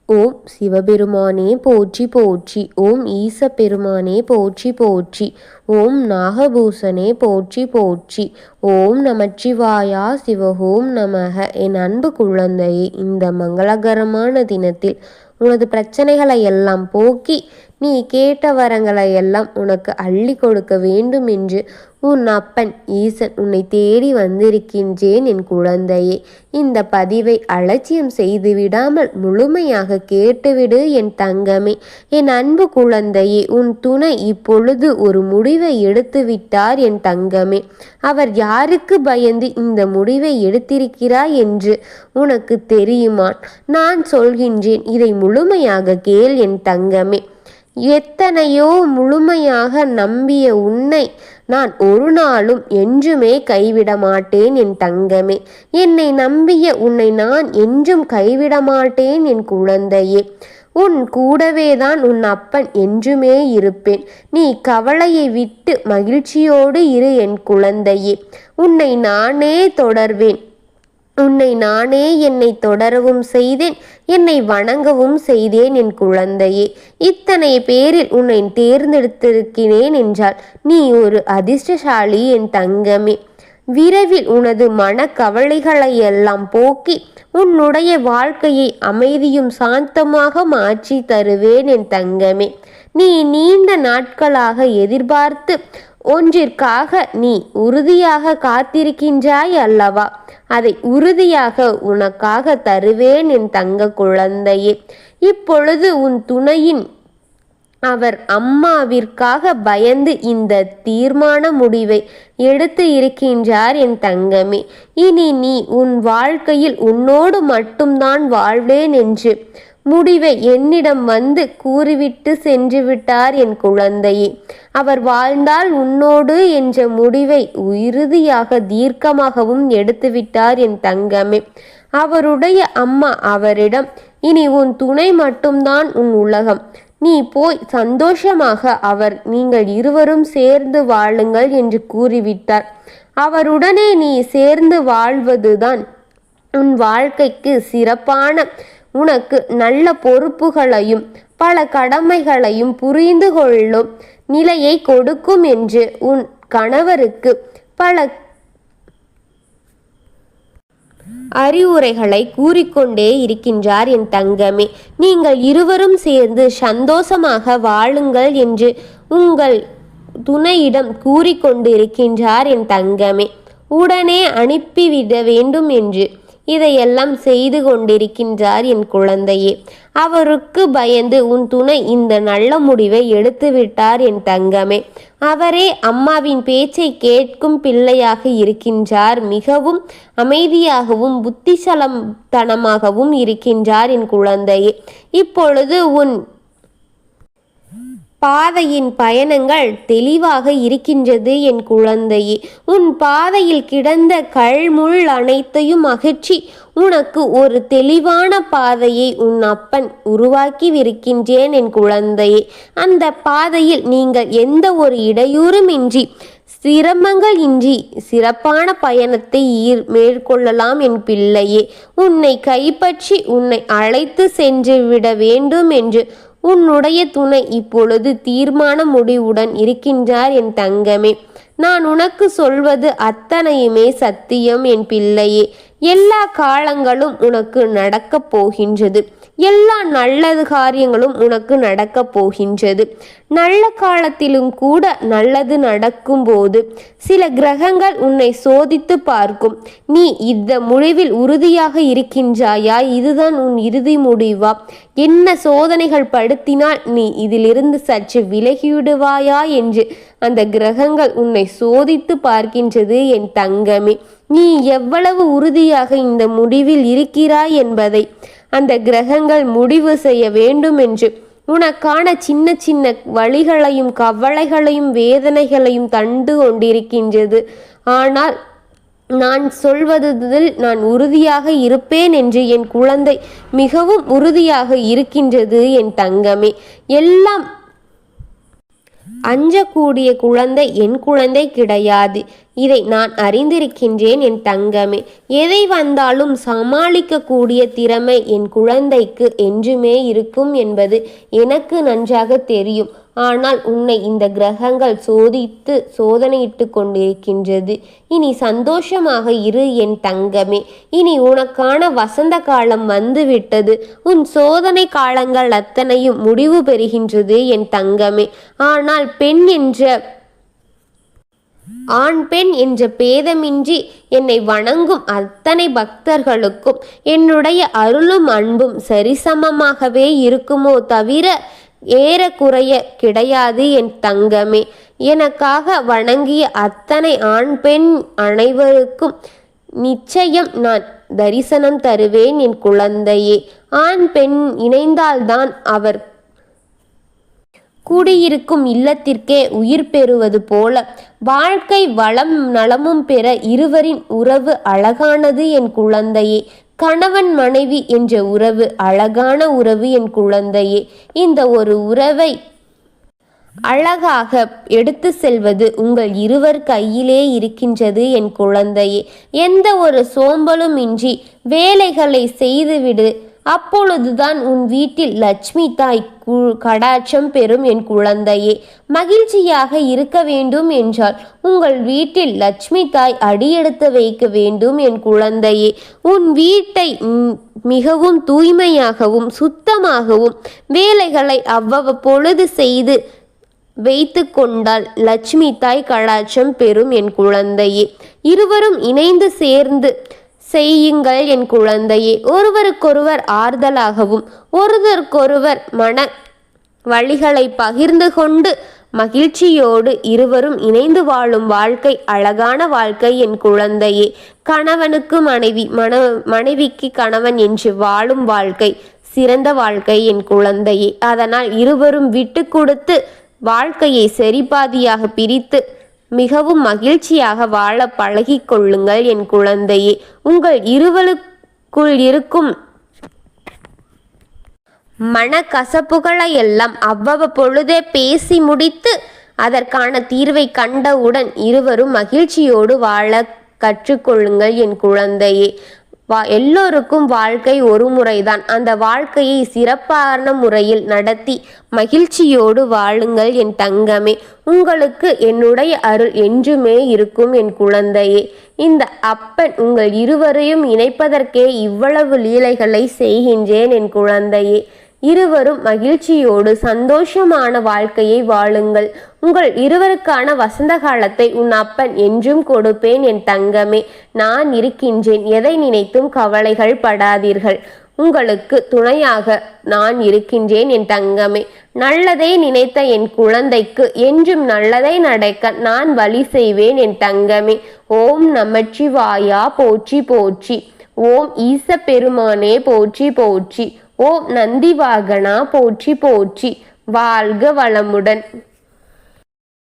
ஓம் சிவபெருமானே போற்றி போற்றி. ஓம் ஈச பெருமானே போற்றி போற்றி. ஓம் நாகபூசனே போற்றி போற்றி. ஓம் நமச்சிவாயா சிவஹோம் நமக. என் அன்பு குழந்தையே, இந்த மங்களகரமான தினத்தில் உனது பிரச்சனைகளை எல்லாம் போக்கி நீ கேட்ட வரங்களை எல்லாம் உனக்கு அள்ளி கொடுக்க வேண்டும் என்று உன் அப்பன் ஈசன் உன்னை தேடி வந்திருக்கின்றேன் என் குழந்தையே. இந்த பதிவை அலட்சியம் செய்து விடாமல் முழுமையாக கேட்டுவிடு என் தங்கமே. என் அன்பு குழந்தையே, உன் துணை இப்பொழுது ஒரு முடிவை எடுத்து விட்டார் என் தங்கமே. அவர் யாருக்கு பயந்து இந்த முடிவை எடுத்திருக்கிறார் என்று உனக்கு தெரியுமா? நான் சொல்கின்றேன், இதை முழுமையாக கேள் என் தங்கமே. எத்தனையோ முழுமையாக நம்பிய உன்னை நான் ஒரு நாளும் என்றுமே கைவிட மாட்டேன் என் தங்கமே. என்னை நம்பிய உன்னை நான் என்றும் கைவிட மாட்டேன் என் குழந்தையே. உன் கூடவேதான் உன் அப்பன் என்றுமே இருப்பேன். நீ கவலையை விட்டு மகிழ்ச்சியோடு இரு என் குழந்தையே. உன்னை நானே தொடர்வேன். என்னை தொடரவும் செய்தேன், என்னை வணங்கவும் செய்தேன் என் குழந்தையே. இத்தனை பேரில் உன்னை தேர்ந்தெடுத்திருக்கிறேன் என்றால் நீ ஒரு அதிர்ஷ்டசாலி என் தங்கமே. விரைவில் உனது மனக்கவலைகளை எல்லாம் போக்கி உன்னுடைய வாழ்க்கையை அமைதியும் சாந்தமாக மாற்றி தருவேன் என் தங்கமே. நீ நீண்ட நாட்களாக எதிர்பார்த்து ஒன்றிற்காக நீ உறுதியாக காத்திருக்கின்றாய் அல்லவா? அதை உறுதியாக உனக்காக தருவேன் என் தங்க குழந்தையே. இப்பொழுது உன் துணையின் அவர் அம்மாவிற்காக பயந்து இந்த தீர்மான முடிவை எடுத்து இருக்கின்றார் என் தங்கமே. இனி நீ உன் வாழ்க்கையில் உன்னோடு மட்டும்தான் வாழ்வேன் என்று முடிவை என்னிடம் வந்து கூறிவிட்டு சென்று விட்டார் என் குழந்தையே. அவர் வாழ்ந்தால் உன்னோடு என்ற முடிவை இறுதியாக தீர்க்கமாகவும் எடுத்துவிட்டார் என் தங்கமே. அவருடைய அம்மா அவரிடம், இனி உன் துணை மட்டும்தான் உன் உலகம், நீ போய் சந்தோஷமாக நீங்கள் இருவரும் சேர்ந்து வாழுங்கள் என்று கூறிவிட்டார். அவருடனே நீ சேர்ந்து வாழ்வதுதான் உன் வாழ்க்கைக்கு சிறப்பான, உனக்கு நல்ல பொறுப்புகளையும் பல கடமைகளையும் புரிந்து கொள்ளும் நிலையை கொடுக்கும் என்று உன் கணவருக்கு பல அறிவுரைகளை கூறிக்கொண்டே இருக்கின்றார் என் தங்கமே. நீங்கள் இருவரும் சேர்ந்து சந்தோஷமாக வாழுங்கள் என்று உங்கள் துணையிடம் கூறிக்கொண்டிருக்கின்றார் என் தங்கமே. உடனே அனுப்பிவிட வேண்டும் என்று இதையெல்லாம் செய்து கொண்டிருக்கின்றார் என் குழந்தையே. அவருக்கு பயந்து உன் துணை இந்த நல்ல முடிவை எடுத்துவிட்டார் என் தங்கமே. அவரே அம்மாவின் பேச்சை கேட்கும் பிள்ளையாக இருக்கின்றார். மிகவும் அமைதியாகவும் புத்திசாலித்தனமாகவும் இருக்கின்றார் என் குழந்தையே. இப்பொழுது உன் பாதையின் பயணங்கள் தெளிவாக இருக்கின்றது என் குழந்தையே. உன் பாதையில் கிடந்த கல்முள் அனைத்தையும் அகற்றி உனக்கு ஒரு தெளிவான பாதையை உன் அப்பன் உருவாக்கிவிருக்கின்றேன் என் குழந்தையே. அந்த பாதையில் நீங்கள் எந்த ஒரு இடையூறும் இன்றி சிரமங்கள் இன்றி சிறப்பான பயணத்தை மேற்கொள்ளலாம் என் பிள்ளையே. உன்னை கைப்பற்றி உன்னை அழைத்து சென்று விட வேண்டும் என்று உன்னுடைய துணை இப்பொழுது தீர்மான முடிவுடன் இருக்கின்றார் என் தங்கமே. நான் உனக்கு சொல்வது அத்தனையுமே சத்தியம் என் பிள்ளையே. எல்லா காலங்களும் உனக்கு நடக்கப் போகின்றது. எல்லா நல்லது காரியங்களும் உனக்கு நடக்கப் போகின்றது. நல்ல காலத்திலும் கூட நல்லது நடக்கும்போது சில கிரகங்கள் உன்னை சோதித்து பார்க்கும். நீ இந்த முடிவில் உறுதியாக இருக்கின்றாயா? இதுதான் உன் இறுதி முடிவா? என்ன சோதனைகள் படுத்தினால் நீ இதிலிருந்து சற்று விலகிவிடுவாயா என்று அந்த கிரகங்கள் உன்னை சோதித்து பார்க்கின்றது என் தங்கமே. நீ எவ்வளவு உறுதியாக இந்த முடிவில் இருக்கிறாய் என்பதை அந்த கிரகங்கள் முடிவு செய்ய வேண்டும் என்று உனக்கான சின்ன சின்ன வழிகளையும் கவலைகளையும் வேதனைகளையும் தந்து கொண்டிருக்கின்றது. ஆனால் நான் சொல்வதில் நான் உறுதியாக இருப்பேன் என்று என் குழந்தை மிகவும் உறுதியாக இருக்கின்றது என் தங்கமே. எல்லாம் அஞ்சக்கூடிய குழந்தை என் குழந்தை கிடையாது. இதை நான் அறிந்திருக்கின்றேன் என் தங்கமே. எதை வந்தாலும் சமாளிக்கக்கூடிய திறமை என் குழந்தைக்கு என்றுமே இருக்கும் என்பது எனக்கு நன்றாக தெரியும். ஆனால் உன்னை இந்த கிரகங்கள் சோதனையிட்டு கொண்டிருக்கின்றது. இனி சந்தோஷமாக இரு என் தங்கமே. இனி உனக்கான வசந்த காலம் வந்துவிட்டது. உன் சோதனை காலங்கள் அத்தனையும் முடிவு பெறுகின்றது என் தங்கமே. ஆனால் ஆண் பெண் என்ற பேதமின்றி என்னை வணங்கும் அத்தனை பக்தர்களுக்கும் என்னுடைய அருளும் அன்பும் சரிசமமாகவே இருக்குமோ தவிர ஏறக்குறைய கிடையாது என் தங்கமே. எனக்காக வணங்கிய அத்தனை ஆண் பெண் அனைவருக்கும் நிச்சயம் நான் தரிசனம் தருவேன் என் குழந்தையே. ஆண் பெண் இணைந்தால்தான் அவர் கூடியிருக்கும் இல்லத்திற்கே உயிர் பெறுவது போல வாழ்க்கை வளம் நலமும் பெற இருவரின் உறவு அழகானது என் குழந்தையே. கணவன் மனைவி என்ற உறவு அழகான உறவு என் குழந்தையே. இந்த ஒரு உறவை அழகாக எடுத்து செல்வது உங்கள் இருவர் கையிலே இருக்கின்றது என் குழந்தையே. எந்த ஒரு சோம்பலும் இன்றி வேலைகளை செய்துவிடு. அப்பொழுதுதான் உன் வீட்டில் லட்சுமி தாய் கடாட்சம் பெறும் என் குழந்தையே. மகிழ்ச்சியாக இருக்க வேண்டும் என்றால் உங்கள் வீட்டில் லட்சுமி தாய் அடியெடுத்து வைக்க வேண்டும் என் குழந்தையே. உன் வீட்டை மிகவும் தூய்மையாகவும் சுத்தமாகவும் வேலைகளை அவ்வப்பொழுது செய்து வைத்து கொண்டால் லட்சுமி தாய் கடாட்சம் பெறும் என் குழந்தையே. இருவரும் இணைந்து சேர்ந்து செய்யுங்கள் என் குழந்தையே. ஒருவருக்கொருவர் ஆறுதலாகவும் ஒருவருக்கொருவர் மன வழிகளை பகிர்ந்து கொண்டு மகிழ்ச்சியோடு இருவரும் இணைந்து வாழும் வாழ்க்கை அழகான வாழ்க்கை என் குழந்தையே. கணவனுக்கு மனைவி, மனைவிக்கு கணவன் என்று வாழும் வாழ்க்கை சிறந்த வாழ்க்கை என் குழந்தையே. அதனால் இருவரும் விட்டு கொடுத்து வாழ்க்கையை சரிபாதியாக பிரித்து மிகவும் மகிழ்ச்சியாக வாழ பழகி கொள்ளுங்கள் என் குழந்தையே. உங்கள் இருவருக்குள் இருக்கும் மனக்கசப்புகளை எல்லாம் அவ்வப்பொழுதே பேசி முடித்து அதற்கான தீர்வை கண்டவுடன் இருவரும் மகிழ்ச்சியோடு வாழ கற்றுக்கொள்ளுங்கள் என் குழந்தையே. எல்லோருக்கும் வாழ்க்கை ஒரு முறைதான். அந்த வாழ்க்கையை சிறப்பான முறையில் நடத்தி மகிழ்ச்சியோடு வாழுங்கள் என் தங்கமே. உங்களுக்கு என்னுடைய அருள் என்றுமே இருக்கும் என் குழந்தையே. இந்த அப்பன் உங்கள் இருவரையும் இணைப்பதற்கே இவ்வளவு லீலைகளை செய்கின்றேன் என் குழந்தையே. இருவரும் மகிழ்ச்சியோடு சந்தோஷமான வாழ்க்கையை வாழுங்கள். உங்கள் இருவருக்கான வசந்த காலத்தை உன் அப்பன் என்றும் கொடுப்பேன் என் தங்கமே. நான் இருக்கின்றேன். எதை நினைத்தும் கவலைகள் படாதீர்கள். உங்களுக்கு துணையாக நான் இருக்கின்றேன் என் தங்கமே. நல்லதை நினைத்த என் குழந்தைக்கு என்றும் நல்லதை நடக்க நான் வழி செய்வேன் என் தங்கமே. ஓம் நமச்சிவாயா போற்றி போற்றி. ஓம் ஈச பெருமானே போற்றி போற்றி. ஓம் நந்தி வாகனா போற்றி போற்றி. வாழ்க வளமுடன்.